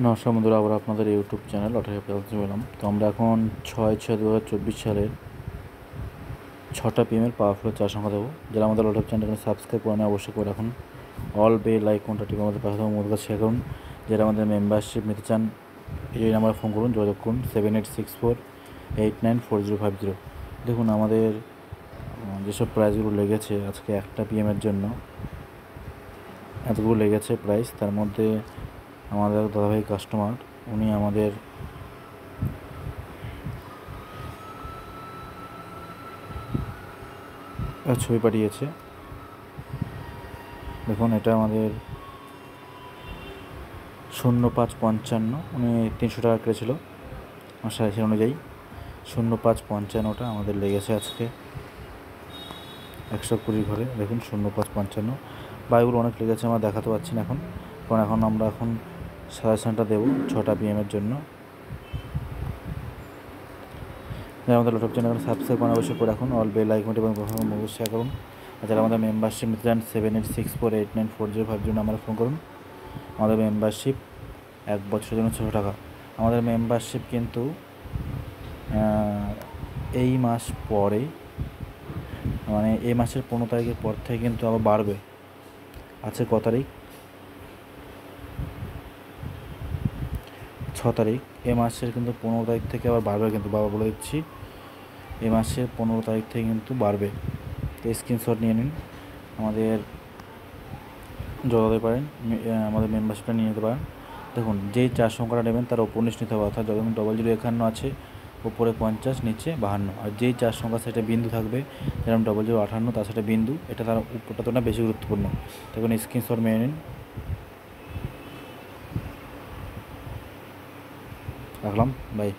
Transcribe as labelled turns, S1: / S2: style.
S1: নমস্কার বন্ধুরা, আবার আপনাদের ইউটিউব চ্যানেল লটারি পেলতে পেলাম। তো আমরা এখন 6/6/2024 সালের 6টা PM পাওয়ারফুল চার সংখ্যা দেবো। যারা আমাদের লটারি চ্যানেলকে সাবস্ক্রাইব করে নেয় অবশ্যই করে রাখুন। অল বেল আইকনটা টিপে আমাদের পাশে থাকা মোবাইল শেয়ার করুন। যারা আমাদের মেম্বারশিপ নিতে চান এই নাম্বারে ফোন করুন, যোগাযোগ করুন 7864894050। দেখুন আমাদের যেসব প্রাইজগুলো লেগেছে আজকে একটা PM জন্য, এতগুলো লেগেছে প্রাইস। তার মধ্যে আমাদের দাদাভাই কাস্টমার, উনি আমাদের ছবি পাঠিয়েছে। দেখুন এটা আমাদের 0555, উনি 300 টাকা কেটেছিল আমার সাইজ অনুযায়ী। 0555টা আমাদের লেগেছে আজকে 120 ঘরে। দেখুন 0555 বাইগুলো অনেক লেগেছে, আমরা দেখাতে পারছি না এখন, কারণ আমরা সাজেশনটা দেবো 6টা PM জন্য। যারা আমাদের লটক চ্যানেল সাবস্ক্রাইব করে অবশ্যই করে রাখুন, অল বেল আইকনটি এবং মোবাইল শেয়ার করুন। আর যারা আমাদের মেম্বারশিপ নিতে চান 7864894050 নাম্বারে ফোন করুন। আমাদের মেম্বারশিপ 1 বছরের জন্য 600 টাকা। আমাদের মেম্বারশিপ কিন্তু এই মাস পরে, মানে এই মাসের 15 তারিখের পর থেকে কিন্তু আবার বাড়বে। আছে কত তারিখ? 6 তারিখ। এই মাসের কিন্তু 15 তারিখ থেকে আবার বাড়বে, কিন্তু বাবা বলে দিচ্ছি এই মাসের 15 তারিখ থেকে কিন্তু বাড়বে। তো স্ক্রিনশট নিয়ে নিন, আমাদের যোগাতে পারেন, আমাদের মেম্বারশিপটা নিয়ে নিতে পারেন। দেখুন যেই চার সংখ্যাটা নেবেন তার ওপর নিচ নিতে হবে, অর্থাৎ যখন 0051 আছে উপরে 50 নিচে 52, আর যেই চার সংখ্যা সেটা বিন্দু থাকবে, যেরকম 0058 তার সেটা বিন্দু, এটা তার উপরটা তো না বেশি গুরুত্বপূর্ণ। তখন স্ক্রিনশট মেরে নিন, রাখলাম, বাই।